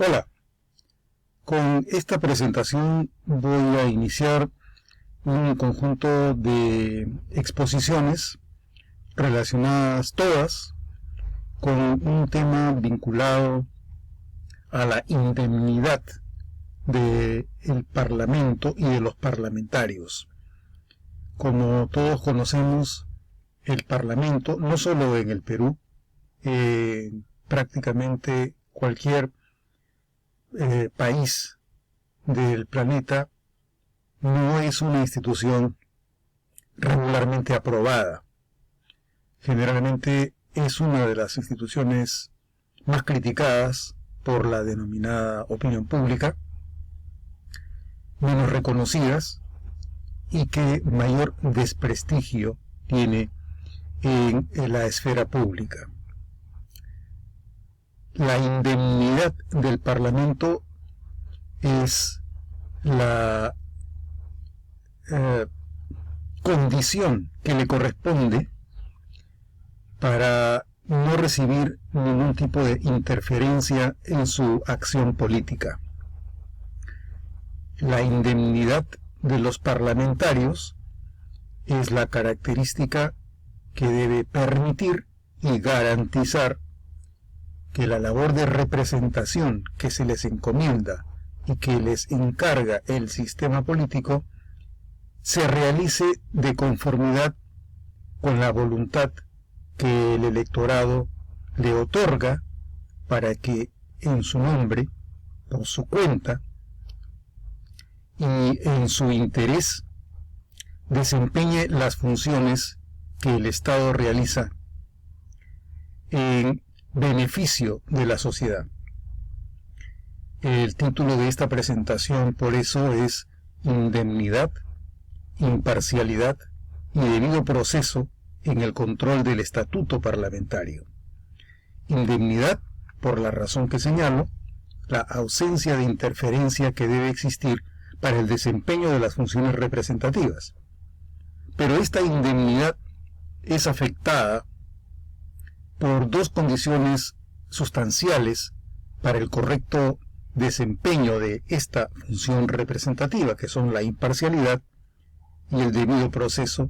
Hola, con esta presentación voy a iniciar un conjunto de exposiciones relacionadas todas con un tema vinculado a la indemnidad del Parlamento y de los parlamentarios. Como todos conocemos, el Parlamento, no solo en el Perú, prácticamente cualquier país del planeta, no es una institución regularmente aprobada. Generalmente es una de las instituciones más criticadas por la denominada opinión pública, menos reconocidas y que mayor desprestigio tiene en la esfera pública. La indemnidad del Parlamento es la condición que le corresponde para no recibir ningún tipo de interferencia en su acción política. La indemnidad de los parlamentarios es la característica que debe permitir y garantizar que la labor de representación que se les encomienda y que les encarga el sistema político se realice de conformidad con la voluntad que el electorado le otorga para que en su nombre, por su cuenta y en su interés desempeñe las funciones que el Estado realiza en beneficio de la sociedad. El título de esta presentación por eso es Indemnidad, Imparcialidad y Debido Proceso en el control del estatuto parlamentario. Indemnidad, por la razón que señalo, la ausencia de interferencia que debe existir para el desempeño de las funciones representativas. Pero esta indemnidad es afectada por dos condiciones sustanciales para el correcto desempeño de esta función representativa, que son la imparcialidad y el debido proceso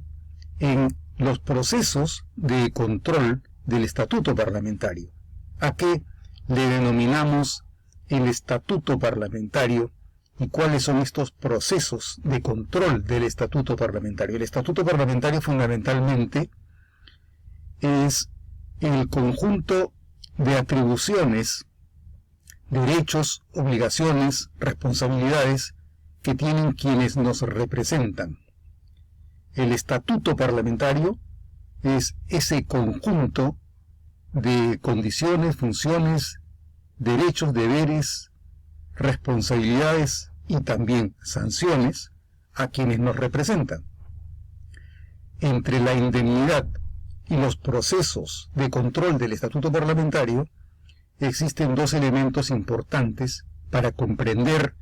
en los procesos de control del estatuto parlamentario, a qué le denominamos el estatuto parlamentario y cuáles son estos procesos de control del estatuto parlamentario. El estatuto parlamentario fundamentalmente es el conjunto de atribuciones, derechos, obligaciones, responsabilidades que tienen quienes nos representan. El estatuto parlamentario es ese conjunto de condiciones, funciones, derechos, deberes, responsabilidades y también sanciones a quienes nos representan. Entre la indemnidad y los procesos de control del estatuto parlamentario existen dos elementos importantes para comprender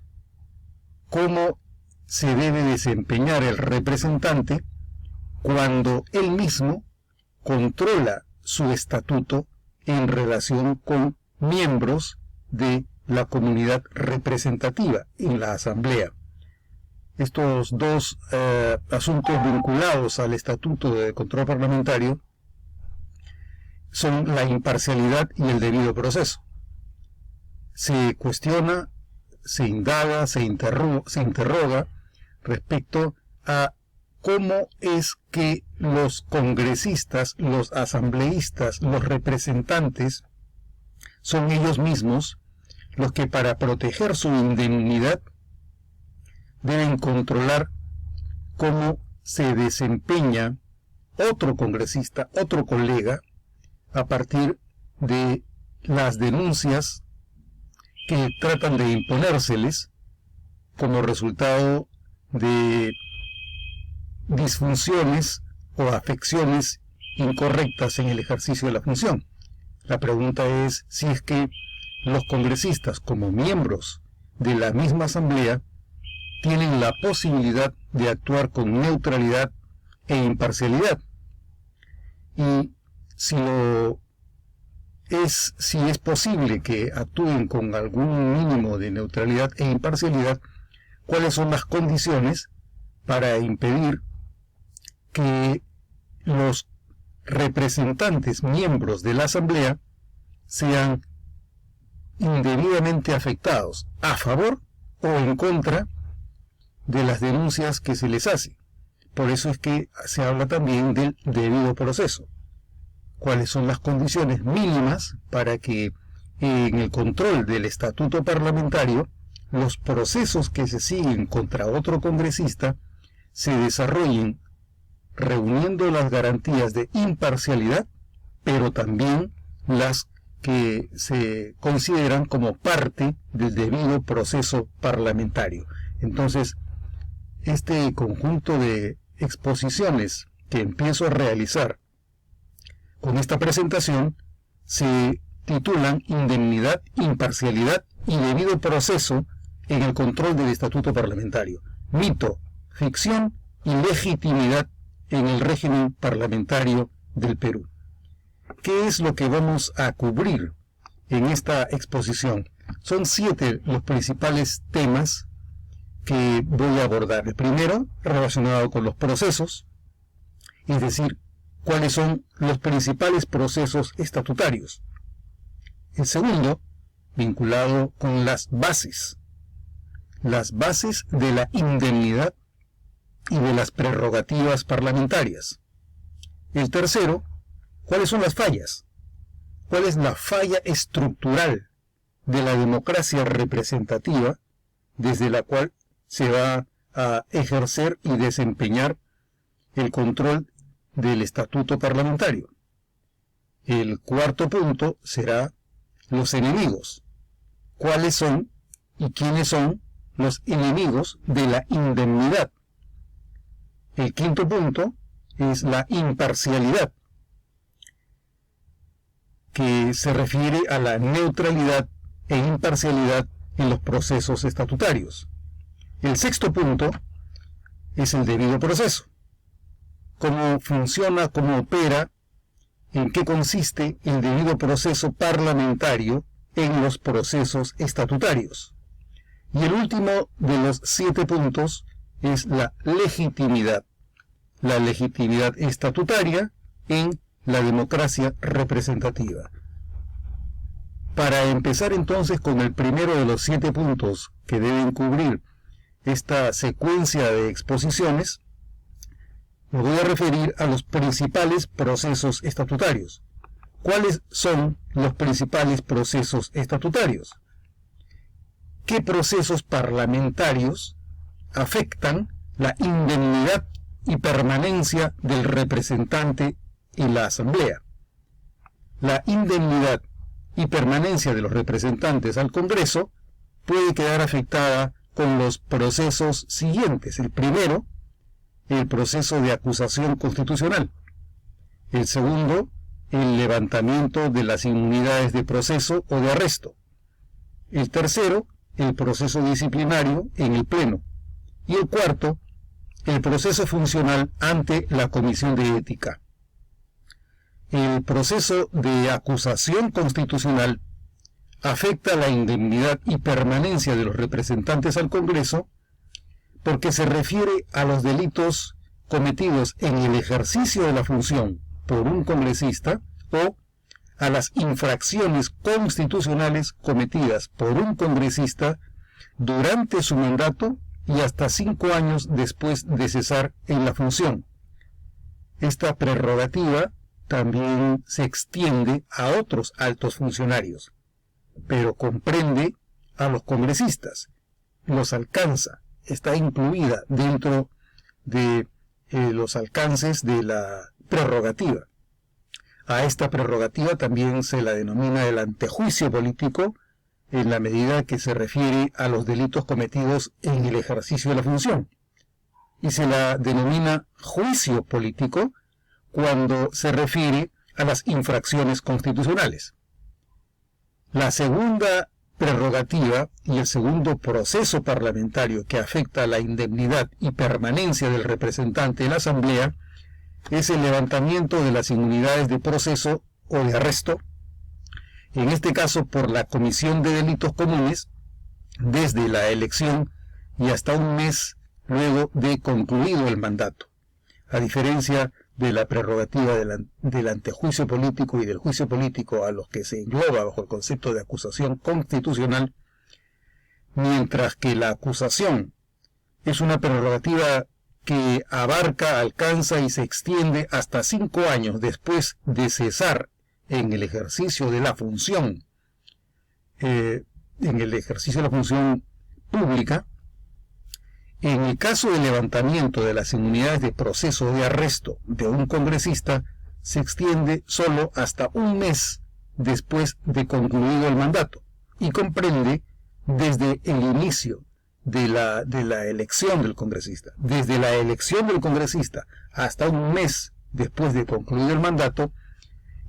cómo se debe desempeñar el representante cuando él mismo controla su estatuto en relación con miembros de la comunidad representativa en la Asamblea. Estos dos asuntos vinculados al estatuto de control parlamentario son la imparcialidad y el debido proceso. Se cuestiona, se indaga, se interroga respecto a cómo es que los congresistas, los asambleístas, los representantes son ellos mismos los que para proteger su indemnidad deben controlar cómo se desempeña otro congresista, otro colega, a partir de las denuncias que tratan de imponérseles como resultado de disfunciones o afecciones incorrectas en el ejercicio de la función. La pregunta es si es que los congresistas, como miembros de la misma asamblea, tienen la posibilidad de actuar con neutralidad e imparcialidad. Y si lo es si es posible que actúen con algún mínimo de neutralidad e imparcialidad, cuáles son las condiciones para impedir que los representantes, miembros de la Asamblea, sean indebidamente afectados a favor o en contra de las denuncias que se les hace. Por eso es que se habla también del debido proceso. ¿Cuáles son las condiciones mínimas para que en el control del estatuto parlamentario los procesos que se siguen contra otro congresista se desarrollen reuniendo las garantías de imparcialidad, pero también las que se consideran como parte del debido proceso parlamentario? Entonces, este conjunto de exposiciones que empiezo a realizar con esta presentación se titulan Indemnidad, Imparcialidad y Debido Proceso en el control del estatuto parlamentario. Mito, ficción y legitimidad en el régimen parlamentario del Perú. ¿Qué es lo que vamos a cubrir en esta exposición? Son 7 los principales temas que voy a abordar. El primero, relacionado con los procesos, es decir, cuáles son los principales procesos estatutarios. El segundo, vinculado con las bases de la indemnidad y de las prerrogativas parlamentarias. El tercero, cuáles son las fallas, cuál es la falla estructural de la democracia representativa desde la cual se va a ejercer y desempeñar el control del estatuto parlamentario. El cuarto punto será los enemigos. ¿Cuáles son y quiénes son los enemigos de la indemnidad? El quinto punto es la imparcialidad, que se refiere a la neutralidad e imparcialidad en los procesos estatutarios. El sexto punto es el debido proceso. Cómo funciona, cómo opera, en qué consiste el debido proceso parlamentario en los procesos estatutarios. Y el último de los 7 puntos es la legitimidad estatutaria en la democracia representativa. Para empezar entonces con el primero de los 7 puntos que deben cubrir esta secuencia de exposiciones, me voy a referir a los principales procesos estatutarios. ¿Cuáles son los principales procesos estatutarios? ¿Qué procesos parlamentarios afectan la indemnidad y permanencia del representante en la Asamblea? La indemnidad y permanencia de los representantes al Congreso puede quedar afectada con los procesos siguientes. El primero, el proceso de acusación constitucional. El segundo, el levantamiento de las inmunidades de proceso o de arresto. El tercero, el proceso disciplinario en el Pleno. Y el cuarto, el proceso funcional ante la Comisión de Ética. El proceso de acusación constitucional afecta la indemnidad y permanencia de los representantes al Congreso porque se refiere a los delitos cometidos en el ejercicio de la función por un congresista o a las infracciones constitucionales cometidas por un congresista durante su mandato y hasta 5 años después de cesar en la función. Esta prerrogativa también se extiende a otros altos funcionarios, pero comprende a los congresistas, los alcanza, está incluida dentro de los alcances de la prerrogativa. A esta prerrogativa también se la denomina el antejuicio político en la medida que se refiere a los delitos cometidos en el ejercicio de la función. Y se la denomina juicio político cuando se refiere a las infracciones constitucionales. La segunda prerrogativa y el segundo proceso parlamentario que afecta a la indemnidad y permanencia del representante en la Asamblea es el levantamiento de las inmunidades de proceso o de arresto en este caso por la comisión de delitos comunes, desde la elección y hasta un mes luego de concluido el mandato, a diferencia de la prerrogativa del antejuicio político y del juicio político a los que se engloba bajo el concepto de acusación constitucional, mientras que la acusación es una prerrogativa que abarca, alcanza y se extiende hasta 5 años después de cesar en el ejercicio de la función, pública. En el caso del levantamiento de las inmunidades de proceso de arresto de un congresista, se extiende solo hasta un mes después de concluido el mandato y comprende desde el inicio de la elección del congresista. Desde la elección del congresista hasta un mes después de concluido el mandato,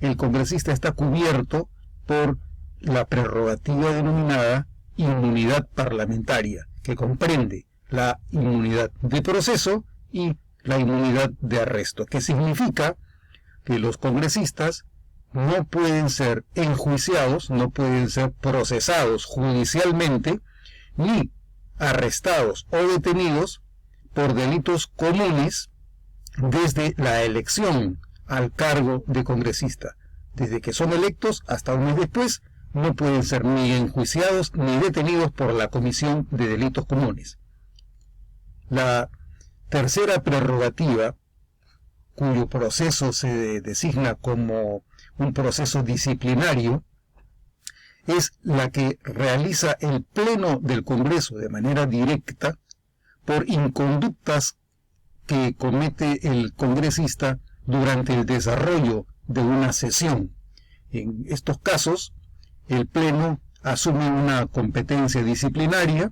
el congresista está cubierto por la prerrogativa denominada inmunidad parlamentaria, que comprende la inmunidad de proceso y la inmunidad de arresto, que significa que los congresistas no pueden ser enjuiciados, no pueden ser procesados judicialmente, ni arrestados o detenidos por delitos comunes desde la elección al cargo de congresista. Desde que son electos hasta un mes después, no pueden ser ni enjuiciados ni detenidos por la comisión de delitos comunes. La tercera prerrogativa, cuyo proceso se designa como un proceso disciplinario, es la que realiza el Pleno del Congreso de manera directa por inconductas que comete el congresista durante el desarrollo de una sesión. En estos casos, el Pleno asume una competencia disciplinaria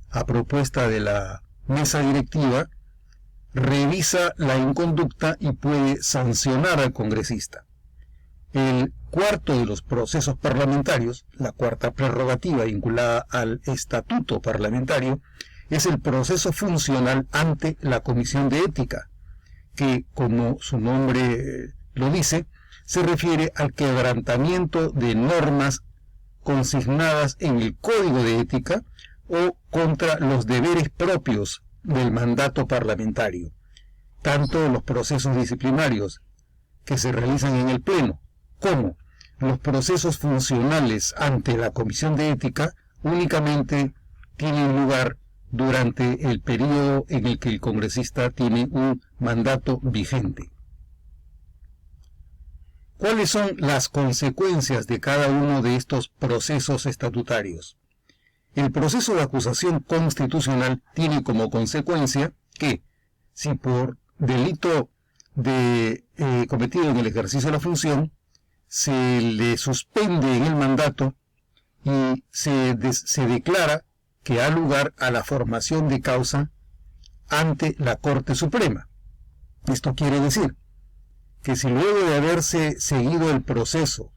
a propuesta de la mesa directiva, revisa la inconducta y puede sancionar al congresista. El cuarto de los procesos parlamentarios, la cuarta prerrogativa vinculada al estatuto parlamentario, es el proceso funcional ante la Comisión de Ética, que, como su nombre lo dice, se refiere al quebrantamiento de normas consignadas en el Código de Ética o contra los deberes propios del mandato parlamentario. Tanto los procesos disciplinarios que se realizan en el Pleno como los procesos funcionales ante la Comisión de Ética únicamente tienen lugar durante el periodo en el que el congresista tiene un mandato vigente. ¿Cuáles son las consecuencias de cada uno de estos procesos estatutarios? El proceso de acusación constitucional tiene como consecuencia que, si por delito cometido en el ejercicio de la función, se le suspende en el mandato y se declara que da lugar a la formación de causa ante la Corte Suprema. Esto quiere decir que si luego de haberse seguido el proceso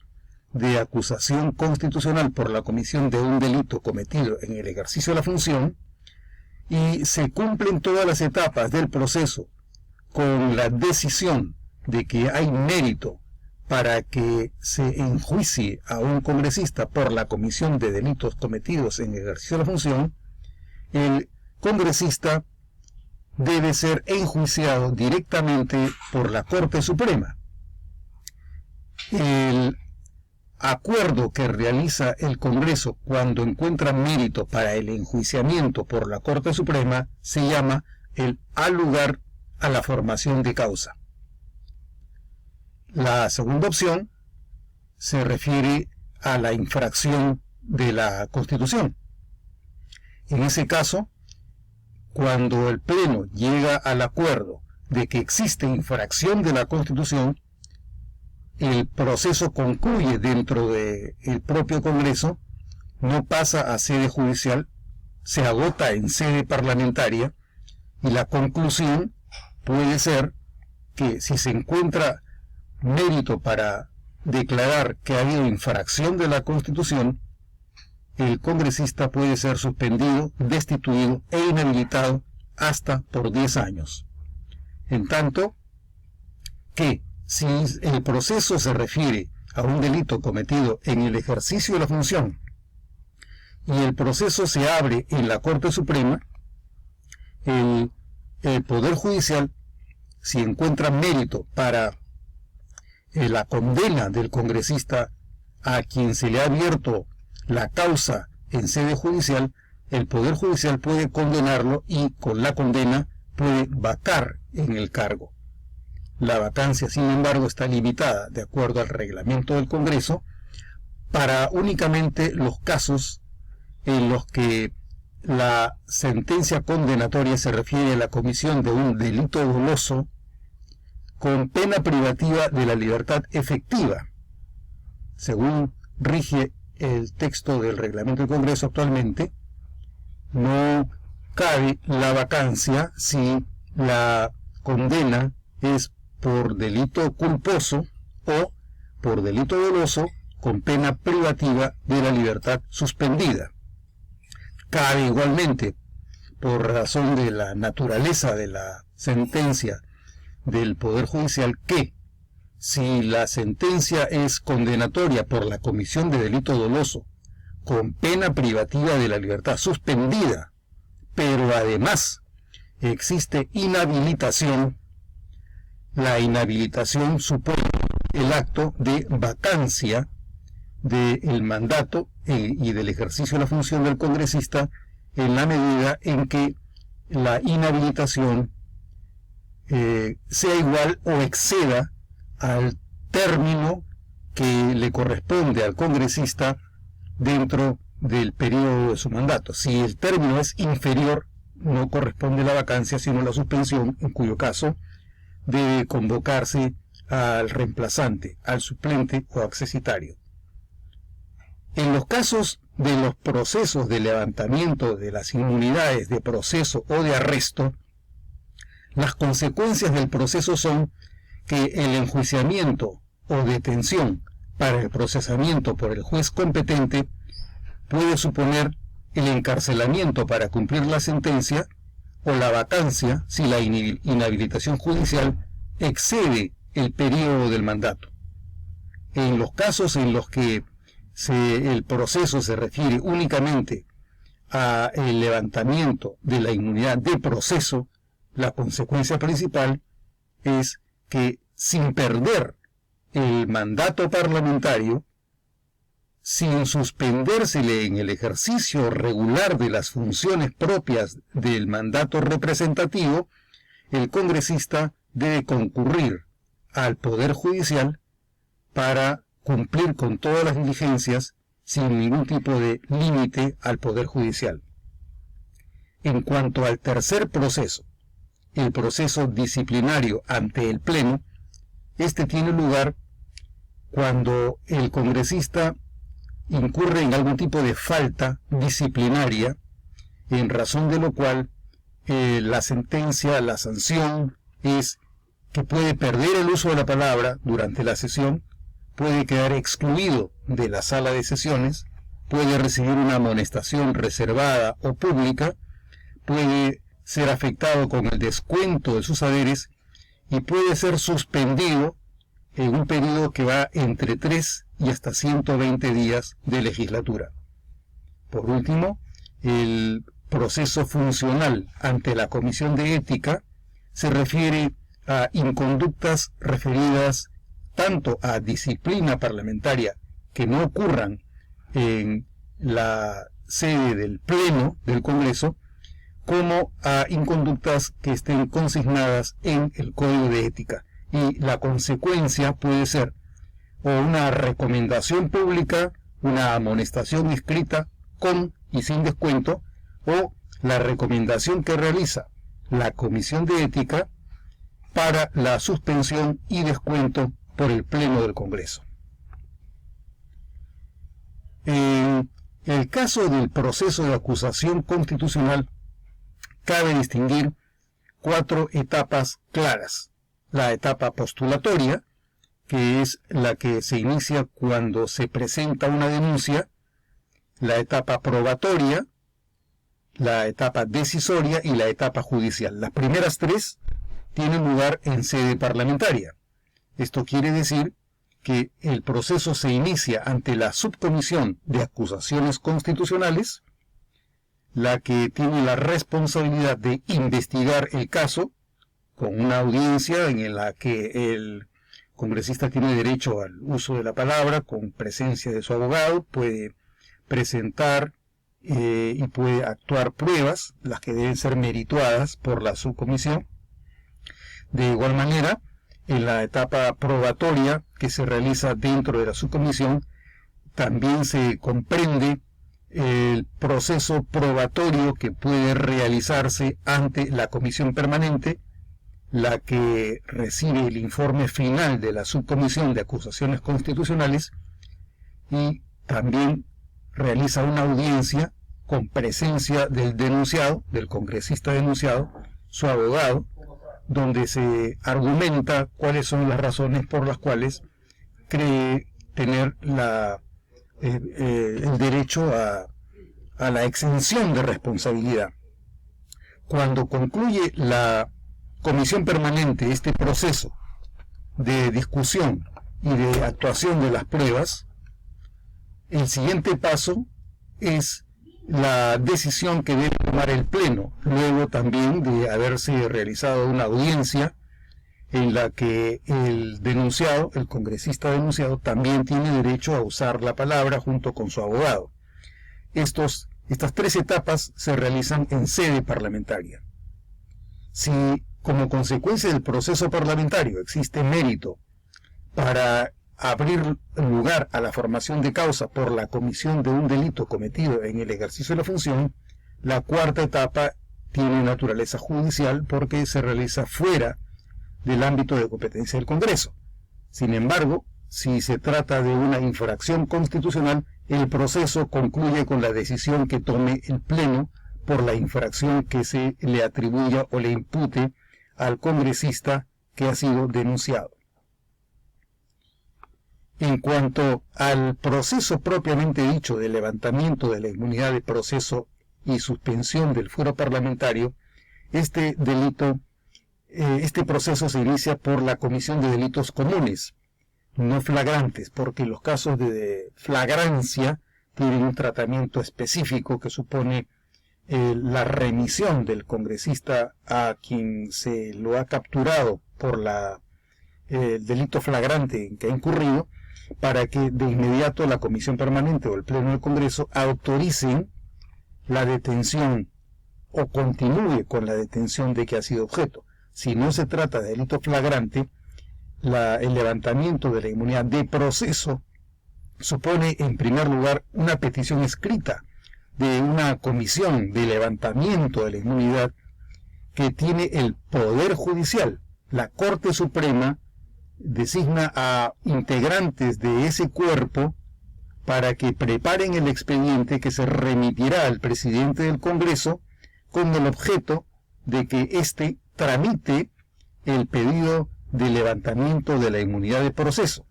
de acusación constitucional por la comisión de un delito cometido en el ejercicio de la función y se cumplen todas las etapas del proceso con la decisión de que hay mérito para que se enjuicie a un congresista por la comisión de delitos cometidos en el ejercicio de la función, el congresista debe ser enjuiciado directamente por la Corte Suprema. El acuerdo que realiza el Congreso cuando encuentra mérito para el enjuiciamiento por la Corte Suprema se llama el al lugar a la formación de causa. La segunda opción se refiere a la infracción de la Constitución. En ese caso, cuando el Pleno llega al acuerdo de que existe infracción de la Constitución, el proceso concluye dentro del propio Congreso, no pasa a sede judicial, se agota en sede parlamentaria, y la conclusión puede ser que si se encuentra mérito para declarar que ha habido infracción de la Constitución, el congresista puede ser suspendido, destituido e inhabilitado hasta por 10 años. En tanto que si el proceso se refiere a un delito cometido en el ejercicio de la función y el proceso se abre en la Corte Suprema, el Poder Judicial, si encuentra mérito para la condena del congresista a quien se le ha abierto la causa en sede judicial, el Poder Judicial puede condenarlo y con la condena puede vacar en el cargo. La vacancia, sin embargo, está limitada, de acuerdo al reglamento del Congreso, para únicamente los casos en los que la sentencia condenatoria se refiere a la comisión de un delito doloso con pena privativa de la libertad efectiva, según rige el texto del reglamento del Congreso actualmente. No cabe la vacancia si la condena es por delito culposo o por delito doloso con pena privativa de la libertad suspendida. Cabe igualmente, por razón de la naturaleza de la sentencia del Poder Judicial, que si la sentencia es condenatoria por la comisión de delito doloso con pena privativa de la libertad suspendida, pero además existe inhabilitación, la inhabilitación supone el acto de vacancia del mandato y del ejercicio de la función del congresista en la medida en que la inhabilitación sea igual o exceda al término que le corresponde al congresista dentro del periodo de su mandato. Si el término es inferior, no corresponde la vacancia, sino la suspensión, en cuyo caso debe convocarse al reemplazante, al suplente o accesitario. En los casos de los procesos de levantamiento de las inmunidades de proceso o de arresto, las consecuencias del proceso son que el enjuiciamiento o detención para el procesamiento por el juez competente puede suponer el encarcelamiento para cumplir la sentencia o la vacancia si la inhabilitación judicial excede el periodo del mandato. En los casos en los que el proceso se refiere únicamente al levantamiento de la inmunidad de proceso, la consecuencia principal es que sin perder el mandato parlamentario, sin suspendérsele en el ejercicio regular de las funciones propias del mandato representativo, el congresista debe concurrir al Poder Judicial para cumplir con todas las diligencias sin ningún tipo de límite al Poder Judicial. En cuanto al tercer proceso, el proceso disciplinario ante el Pleno, este tiene lugar cuando el congresista incurre en algún tipo de falta disciplinaria, en razón de lo cual la sentencia, la sanción es que puede perder el uso de la palabra durante la sesión, puede quedar excluido de la sala de sesiones, puede recibir una amonestación reservada o pública, puede ser afectado con el descuento de sus haberes y puede ser suspendido en un periodo que va entre 3 y hasta 120 días de legislatura. Por último, el proceso funcional ante la Comisión de Ética se refiere a inconductas referidas tanto a disciplina parlamentaria que no ocurran en la sede del Pleno del Congreso, como a inconductas que estén consignadas en el Código de Ética. Y la consecuencia puede ser o una recomendación pública, una amonestación escrita con y sin descuento, o la recomendación que realiza la Comisión de Ética para la suspensión y descuento por el Pleno del Congreso. En el caso del proceso de acusación constitucional, cabe distinguir 4 etapas claras. La etapa postulatoria, que es la que se inicia cuando se presenta una denuncia, la etapa probatoria, la etapa decisoria y la etapa judicial. Las primeras 3 tienen lugar en sede parlamentaria. Esto quiere decir que el proceso se inicia ante la Subcomisión de Acusaciones Constitucionales, la que tiene la responsabilidad de investigar el caso, con una audiencia en la que el congresista tiene derecho al uso de la palabra, con presencia de su abogado, puede presentar y puede actuar pruebas, las que deben ser merituadas por la subcomisión. De igual manera, en la etapa probatoria que se realiza dentro de la subcomisión, también se comprende el proceso probatorio que puede realizarse ante la comisión permanente, la que recibe el informe final de la subcomisión de acusaciones constitucionales y también realiza una audiencia con presencia del denunciado, del congresista denunciado, su abogado, donde se argumenta cuáles son las razones por las cuales cree tener el derecho a la exención de responsabilidad. Cuando concluye la comisión permanente este proceso de discusión y de actuación de las pruebas, el siguiente paso es la decisión que debe tomar el Pleno, luego también de haberse realizado una audiencia en la que el denunciado, el congresista denunciado, también tiene derecho a usar la palabra junto con su abogado. Estas 3 etapas se realizan en sede parlamentaria. Si como consecuencia del proceso parlamentario existe mérito para abrir lugar a la formación de causa por la comisión de un delito cometido en el ejercicio de la función, la 4ª etapa tiene naturaleza judicial porque se realiza fuera del ámbito de competencia del Congreso. Sin embargo, si se trata de una infracción constitucional, el proceso concluye con la decisión que tome el Pleno por la infracción que se le atribuya o le impute al congresista que ha sido denunciado. En cuanto al proceso propiamente dicho de levantamiento de la inmunidad de proceso y suspensión del fuero parlamentario, este proceso se inicia por la comisión de delitos comunes, no flagrantes, porque los casos de flagrancia tienen un tratamiento específico que supone la remisión del congresista a quien se lo ha capturado por el delito flagrante en que ha incurrido, para que de inmediato la comisión permanente o el Pleno del Congreso autoricen la detención o continúe con la detención de que ha sido objeto. Si no se trata de delito flagrante, el levantamiento de la inmunidad de proceso supone en primer lugar una petición escrita de una comisión de levantamiento de la inmunidad que tiene el Poder Judicial. La Corte Suprema designa a integrantes de ese cuerpo para que preparen el expediente que se remitirá al presidente del Congreso con el objeto de que éste tramite el pedido de levantamiento de la inmunidad de proceso.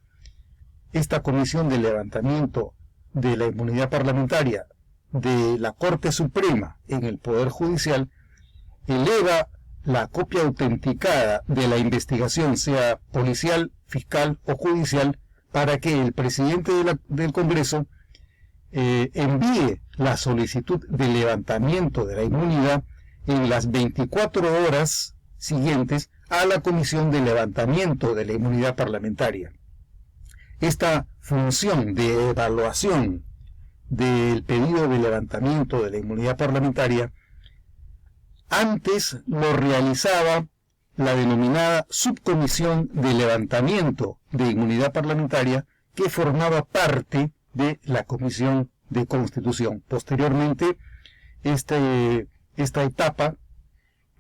Esta comisión de levantamiento de la inmunidad parlamentaria de la Corte Suprema en el Poder Judicial eleva la copia autenticada de la investigación, sea policial, fiscal o judicial, para que el presidente del Congreso envíe la solicitud de levantamiento de la inmunidad en las 24 horas siguientes a la Comisión de Levantamiento de la Inmunidad Parlamentaria. Esta función de evaluación del pedido de levantamiento de la inmunidad parlamentaria antes lo realizaba la denominada Subcomisión de Levantamiento de Inmunidad Parlamentaria, que formaba parte de la Comisión de Constitución. Posteriormente, esta etapa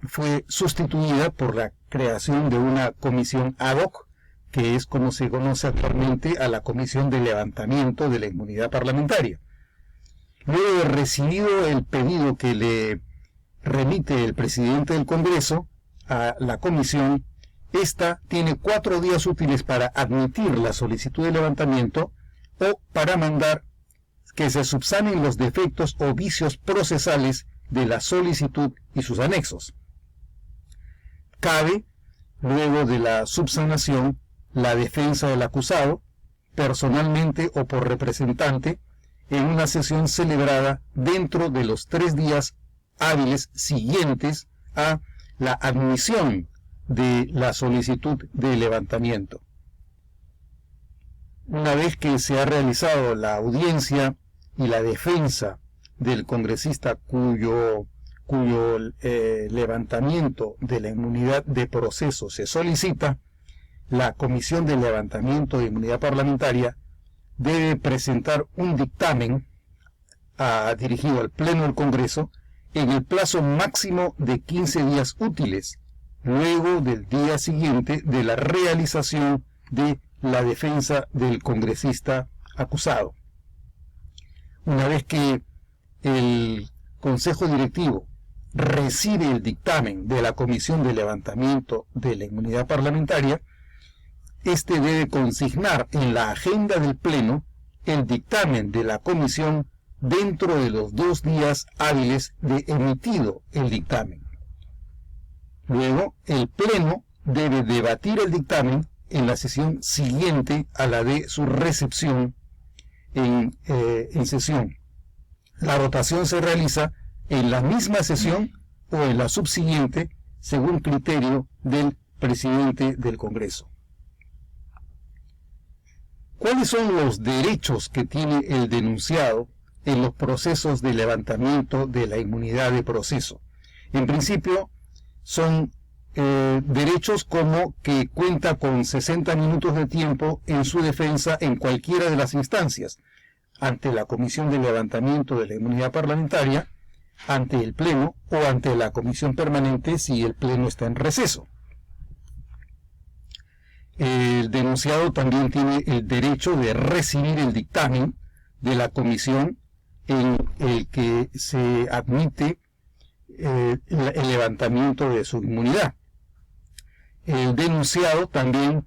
fue sustituida por la creación de una comisión ad hoc, que es como se conoce actualmente a la Comisión de Levantamiento de la Inmunidad Parlamentaria. Luego de recibido el pedido que le remite el presidente del Congreso a la comisión, esta tiene 4 días útiles para admitir la solicitud de levantamiento o para mandar que se subsanen los defectos o vicios procesales de la solicitud y sus anexos. Cabe, luego de la subsanación, la defensa del acusado, personalmente o por representante, en una sesión celebrada dentro de los 3 días hábiles siguientes a la admisión de la solicitud de levantamiento. Una vez que se ha realizado la audiencia y la defensa del congresista cuyo levantamiento de la inmunidad de proceso se solicita, la Comisión de Levantamiento de Inmunidad Parlamentaria debe presentar un dictamen dirigido al Pleno del Congreso en el plazo máximo de 15 días útiles, luego del día siguiente de la realización de la defensa del congresista acusado. Una vez que el Consejo Directivo recibe el dictamen de la Comisión de Levantamiento de la Inmunidad Parlamentaria, este debe consignar en la agenda del Pleno el dictamen de la Comisión dentro de los 2 días hábiles de emitido el dictamen. Luego, el Pleno debe debatir el dictamen en la sesión siguiente a la de su recepción en sesión. La votación se realiza en la misma sesión o en la subsiguiente, según criterio del presidente del Congreso. ¿Cuáles son los derechos que tiene el denunciado en los procesos de levantamiento de la inmunidad de proceso? En principio, son derechos como que cuenta con 60 minutos de tiempo en su defensa en cualquiera de las instancias, ante la Comisión de Levantamiento de la Inmunidad Parlamentaria, ante el Pleno o ante la Comisión Permanente si el Pleno está en receso. El denunciado también tiene el derecho de recibir el dictamen de la comisión en el que se admite el levantamiento de su inmunidad. El denunciado también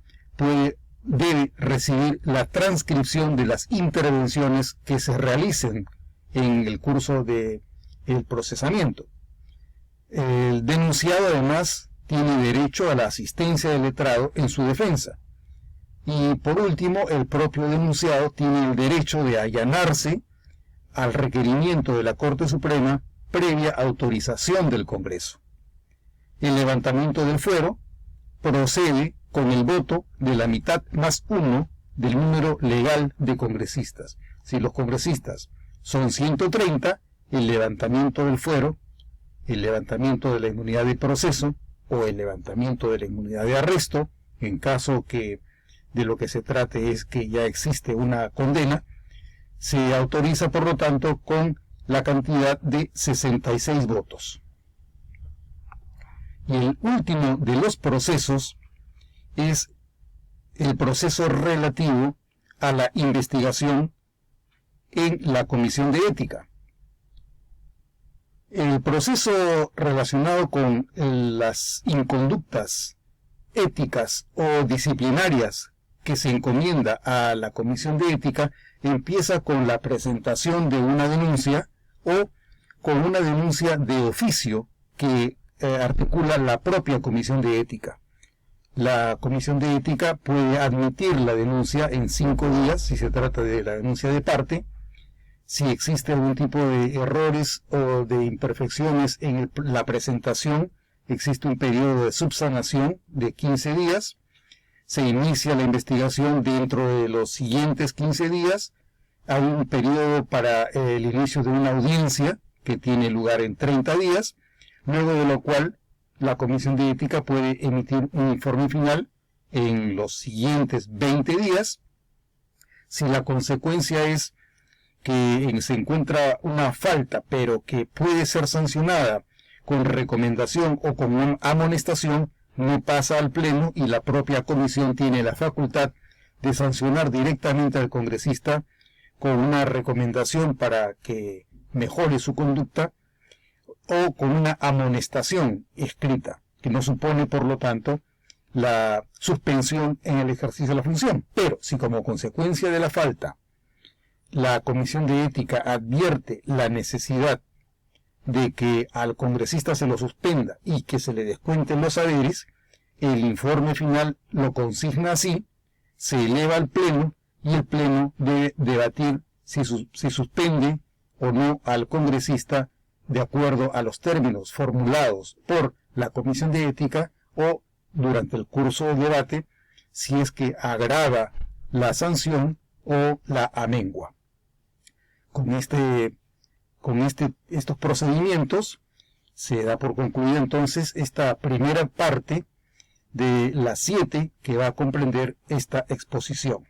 debe recibir la transcripción de las intervenciones que se realicen en el curso del procesamiento. El denunciado además tiene derecho a la asistencia del letrado en su defensa. Y por último, el propio denunciado tiene el derecho de allanarse al requerimiento de la Corte Suprema previa autorización del Congreso. El levantamiento del fuero procede con el voto de la mitad más 1 del número legal de congresistas. Si los congresistas son 130, el levantamiento del fuero, el levantamiento de la inmunidad de proceso o el levantamiento de la inmunidad de arresto, en caso que de lo que se trate es que ya existe una condena, se autoriza por lo tanto con la cantidad de 66 votos. Y el último de los procesos es el proceso relativo a la investigación en la Comisión de Ética. El proceso relacionado con las inconductas éticas o disciplinarias que se encomienda a la Comisión de Ética empieza con la presentación de una denuncia o con una denuncia de oficio que articula la propia Comisión de Ética. La Comisión de Ética puede admitir la denuncia en 5 días si se trata de la denuncia de parte. Si existe algún tipo de errores o de imperfecciones en la presentación, existe un periodo de subsanación de 15 días. Se inicia la investigación dentro de los siguientes 15 días. Hay un periodo para el inicio de una audiencia que tiene lugar en 30 días, luego de lo cual la Comisión de Ética puede emitir un informe final en los siguientes 20 días. Si la consecuencia es que se encuentra una falta, pero que puede ser sancionada con recomendación o con amonestación, no pasa al Pleno y la propia Comisión tiene la facultad de sancionar directamente al congresista con una recomendación para que mejore su conducta o con una amonestación escrita, que no supone, por lo tanto, la suspensión en el ejercicio de la función. Pero si como consecuencia de la falta la Comisión de Ética advierte la necesidad de que al congresista se lo suspenda y que se le descuenten los haberes, el informe final lo consigna así, se eleva al Pleno y el Pleno debe debatir si suspende o no al congresista de acuerdo a los términos formulados por la Comisión de Ética o durante el curso del debate, si es que agrava la sanción o la amengua. Con estos procedimientos se da por concluida entonces esta primera parte de las 7 que va a comprender esta exposición.